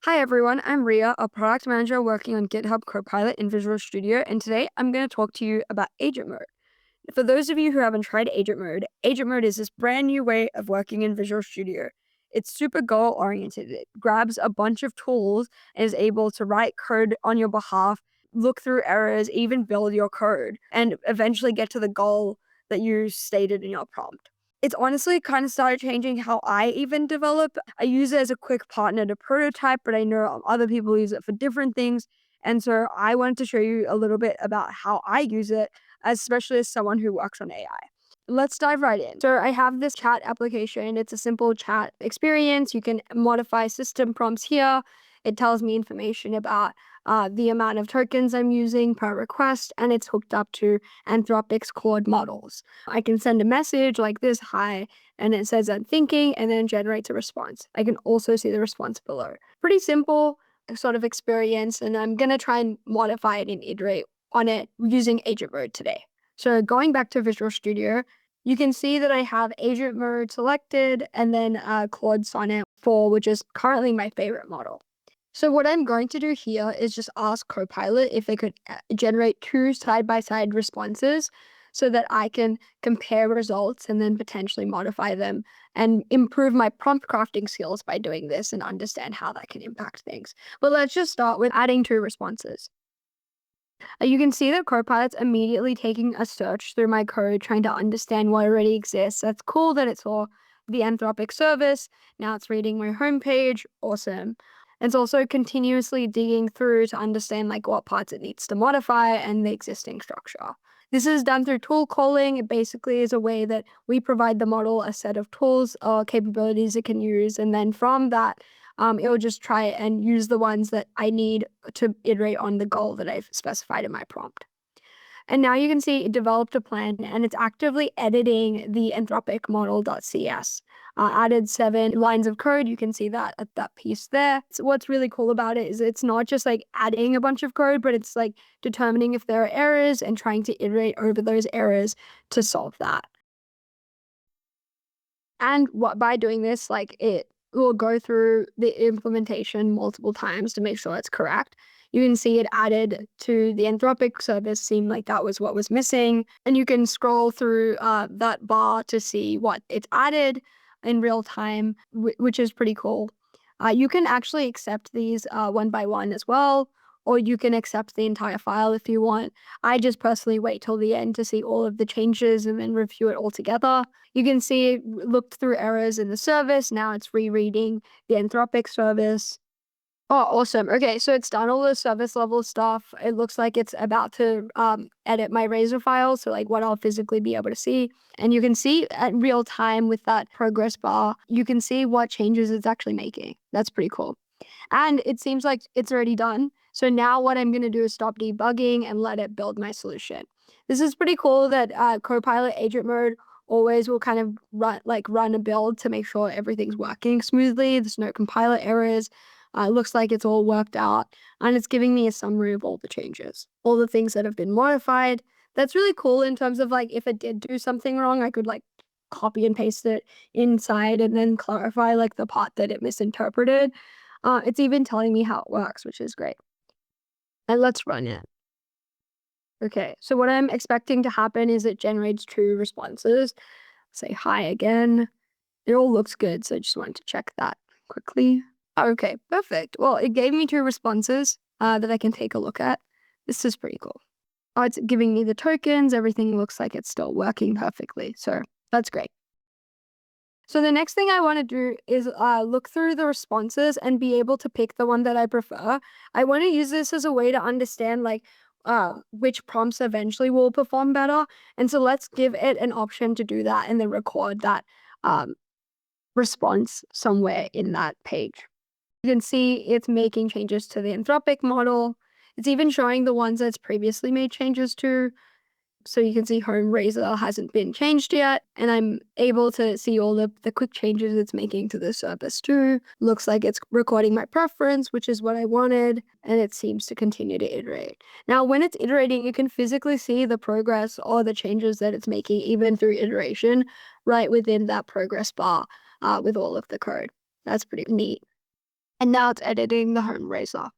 Hi everyone, I'm Rhea, a product manager working on GitHub Copilot in Visual Studio, and today I'm going to talk to you about agent mode. For those of you who haven't tried agent mode is this brand new way of working in Visual Studio. It's super goal oriented. It grabs a bunch of tools and is able to write code on your behalf, look through errors, even build your code, and eventually get to the goal that you stated in your prompt. It's honestly kind of started changing how I even develop. I use it as a quick partner to prototype, but I know other people use it for different things. And so I wanted to show you a little bit about how I use it, especially as someone who works on AI. Let's dive right in. So I have this chat application. It's a simple chat experience. You can modify system prompts here. It tells me information about the amount of tokens I'm using per request, and it's hooked up to Anthropic's Claude models. I can send a message like this, hi, and it says I'm thinking, and then generates a response. I can also see the response below. Pretty simple sort of experience, and I'm going to try and modify it and iterate on it using agent mode today. So going back to Visual Studio, you can see that I have agent mode selected and then Claude Sonnet 4, which is currently my favorite model. So what I'm going to do here is just ask Copilot if it could generate two side-by-side responses so that I can compare results and then potentially modify them and improve my prompt crafting skills by doing this and understand how that can impact things. But let's just start with adding two responses. You can see that Copilot's immediately taking a search through my code, trying to understand what already exists. That's cool that it saw the Anthropic service. Now it's reading my homepage. Awesome. It's also continuously digging through to understand like what parts it needs to modify and the existing structure. This is done through tool calling. It basically is a way that we provide the model a set of tools or capabilities it can use. And then from that, it will just try and use the ones that I need to iterate on the goal that I've specified in my prompt. And now you can see it developed a plan and it's actively editing the Anthropic model.cs. Added 7 lines of code. You can see that at that piece there. So what's really cool about it is it's not just like adding a bunch of code, but it's like determining if there are errors and trying to iterate over those errors to solve that. And by doing this, like it will go through the implementation multiple times to make sure it's correct. You can see it added to the Anthropic service, seemed like that was what was missing. And you can scroll through that bar to see what it's added in real time, which is pretty cool. You can actually accept these one by one as well, or you can accept the entire file if you want. I just personally wait till the end to see all of the changes and then review it all together. You can see it looked through errors in the service. Now it's rereading the Anthropic service. Oh, awesome. Okay, so it's done all the service level stuff. It looks like it's about to edit my Razor file, so like what I'll physically be able to see. And you can see at real time with that progress bar, you can see what changes it's actually making. That's pretty cool. And it seems like it's already done. So now what I'm going to do is stop debugging and let it build my solution. This is pretty cool that Copilot agent mode always will kind of run a build to make sure everything's working smoothly. There's no compiler errors. It looks like it's all worked out, and it's giving me a summary of all the changes, all the things that have been modified. That's really cool in terms of like if it did do something wrong, I could like copy and paste it inside and then clarify like the part that it misinterpreted. It's even telling me how it works, which is great. And let's run it. Okay, so what I'm expecting to happen is it generates two responses. Say hi again. It all looks good, so I just wanted to check that quickly. Okay, perfect. Well, it gave me two responses that I can take a look at. This is pretty cool. Oh, it's giving me the tokens. Everything looks like it's still working perfectly, so that's great. So the next thing I want to do is look through the responses and be able to pick the one that I prefer. I want to use this as a way to understand like which prompts eventually will perform better. And so let's give it an option to do that and then record that response somewhere in that page. You can see it's making changes to the Anthropic model. It's even showing the ones that's previously made changes to. So you can see home razor hasn't been changed yet, and I'm able to see all the quick changes it's making to the service too. Looks like it's recording my preference, which is what I wanted, and it seems to continue to iterate. Now, when it's iterating, you can physically see the progress or the changes that it's making, even through iteration, right within that progress bar with all of the code. That's pretty neat. And now it's editing the home razor.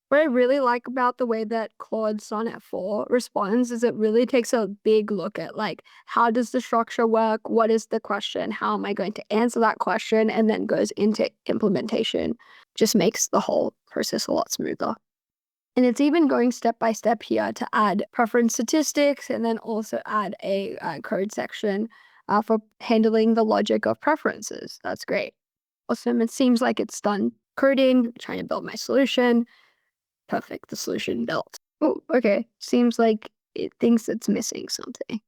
What I really like about the way that Claude Sonnet 4 responds is it really takes a big look at like, how does the structure work? What is the question? How am I going to answer that question? And then goes into implementation. Just makes the whole process a lot smoother. And it's even going step by step here to add preference statistics and then also add a code section for handling the logic of preferences. That's great. Awesome. It seems like it's done coding, trying to build my solution. Perfect. The solution built. Oh, okay. Seems like it thinks it's missing something.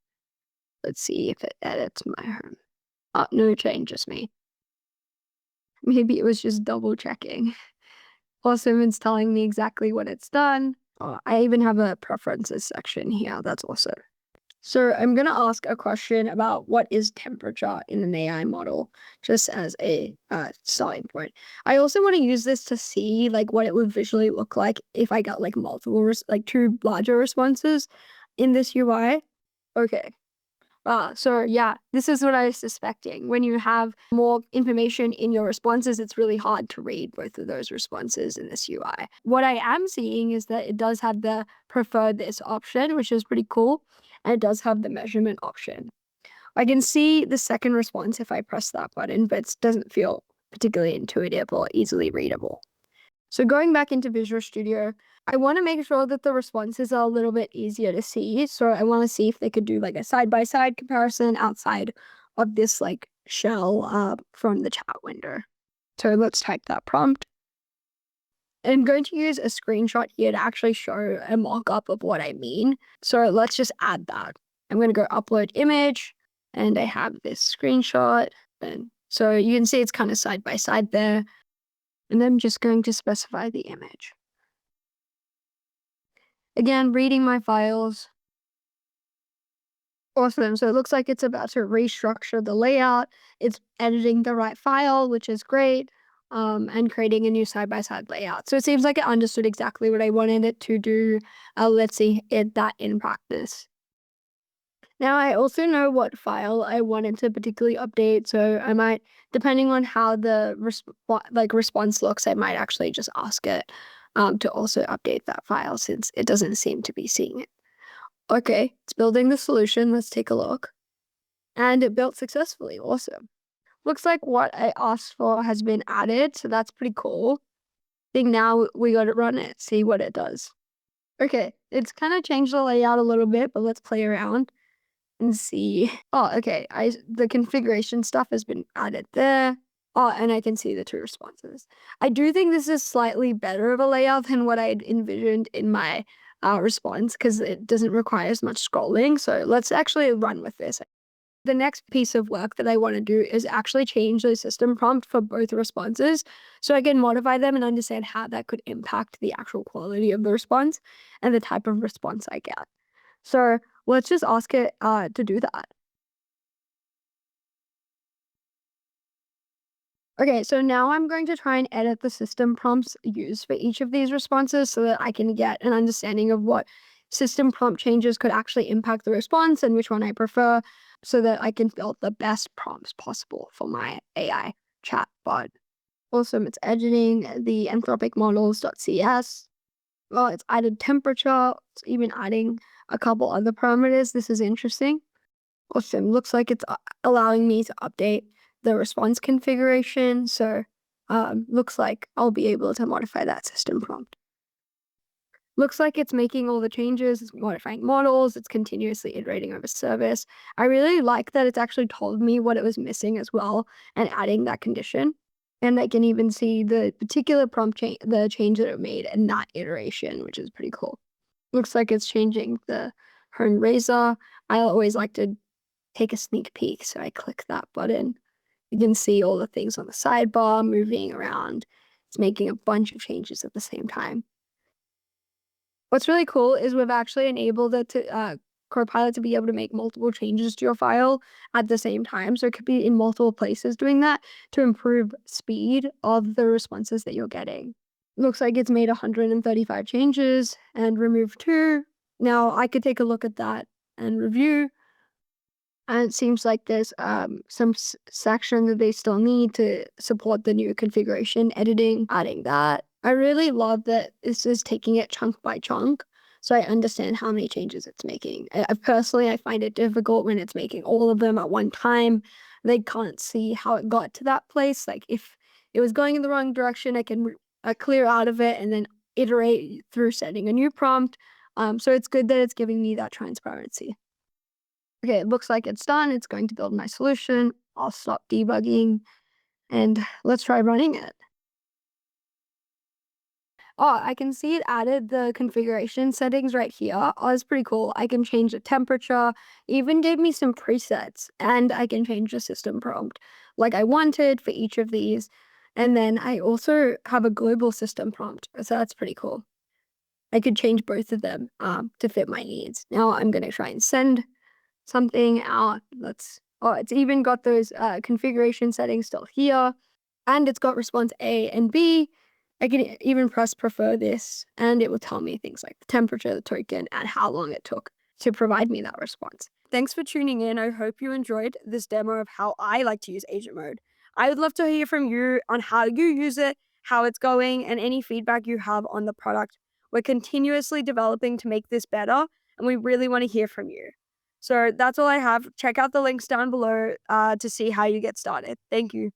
Let's see if it edits my home. Oh, no change, just me. Maybe it was just double checking. Awesome. It's telling me exactly what it's done. Oh, I even have a preferences section here. That's awesome. So I'm going to ask a question about what is temperature in an AI model, just as a starting point. I also want to use this to see like what it would visually look like if I got like multiple, like two larger responses in this UI. Okay. So yeah, this is what I was suspecting. When you have more information in your responses, it's really hard to read both of those responses in this UI. What I am seeing is that it does have the prefer this option, which is pretty cool. And it does have the measurement option. I can see the second response if I press that button, but it doesn't feel particularly intuitive or easily readable. So going back into Visual Studio, I want to make sure that the responses are a little bit easier to see. So I want to see if they could do like a side-by-side comparison outside of this like shell from the chat window. So let's type that prompt. I'm going to use a screenshot here to actually show a mock-up of what I mean. So let's just add that. I'm going to go upload image, and I have this screenshot. And so you can see it's kind of side by side there. And I'm just going to specify the image. Again, reading my files. Awesome. So it looks like it's about to restructure the layout. It's editing the right file, which is great, and creating a new side-by-side layout. So it seems like it understood exactly what I wanted it to do. Let's see that in practice. Now I also know what file I wanted to particularly update. So I might, depending on how the response looks, I might actually just ask it to also update that file since it doesn't seem to be seeing it. Okay, it's building the solution. Let's take a look. And it built successfully. Awesome. Looks like what I asked for has been added, so that's pretty cool. I think now we got to run it, see what it does. Okay, it's kind of changed the layout a little bit, but let's play around and see. Oh, okay. The configuration stuff has been added there. Oh, and I can see the two responses. I do think this is slightly better of a layout than what I'd envisioned in my response because it doesn't require as much scrolling. So let's actually run with this. The next piece of work that I want to do is actually change the system prompt for both responses so I can modify them and understand how that could impact the actual quality of the response and the type of response I get. So let's just ask it to do that. Okay, so now I'm going to try and edit the system prompts used for each of these responses so that I can get an understanding of what system prompt changes could actually impact the response and which one I prefer so that I can build the best prompts possible for my AI chatbot. Also, it's editing the Anthropic models.cs. Well, it's added temperature. It's even adding a couple other parameters. This is interesting. Awesome. Looks like it's allowing me to update the response configuration. So looks like I'll be able to modify that system prompt. Looks like it's making all the changes, it's modifying models, it's continuously iterating over service. I really like that it's actually told me what it was missing as well and adding that condition. And I can even see the particular prompt change, the change that it made in that iteration, which is pretty cool. Looks like it's changing the home razor. I always like to take a sneak peek. So I click that button. You can see all the things on the sidebar moving around. It's making a bunch of changes at the same time. What's really cool is we've actually enabled it to Copilot to be able to make multiple changes to your file at the same time. So it could be in multiple places doing that to improve speed of the responses that you're getting. Looks like it's made 135 changes and removed 2. Now I could take a look at that and review. And it seems like there's some section that they still need to support the new configuration editing, adding that. I really love that this is taking it chunk by chunk, so I understand how many changes it's making. Personally, I find it difficult when it's making all of them at one time. They can't see how it got to that place. Like if it was going in the wrong direction, I can clear out of it and then iterate through setting a new prompt. So it's good that it's giving me that transparency. Okay, it looks like it's done. It's going to build my solution. I'll stop debugging and let's try running it. Oh, I can see it added the configuration settings right here. Oh, that's pretty cool. I can change the temperature, even gave me some presets, and I can change the system prompt like I wanted for each of these. And then I also have a global system prompt, so that's pretty cool. I could change both of them to fit my needs. Now I'm going to try and send something out. It's even got those configuration settings still here, and it's got response A and B. I can even press prefer this, and it will tell me things like the temperature, the token, and how long it took to provide me that response. Thanks for tuning in. I hope you enjoyed this demo of how I like to use agent mode. I would love to hear from you on how you use it, how it's going, and any feedback you have on the product. We're continuously developing to make this better, and we really want to hear from you. So that's all I have. Check out the links down below to see how you get started. Thank you.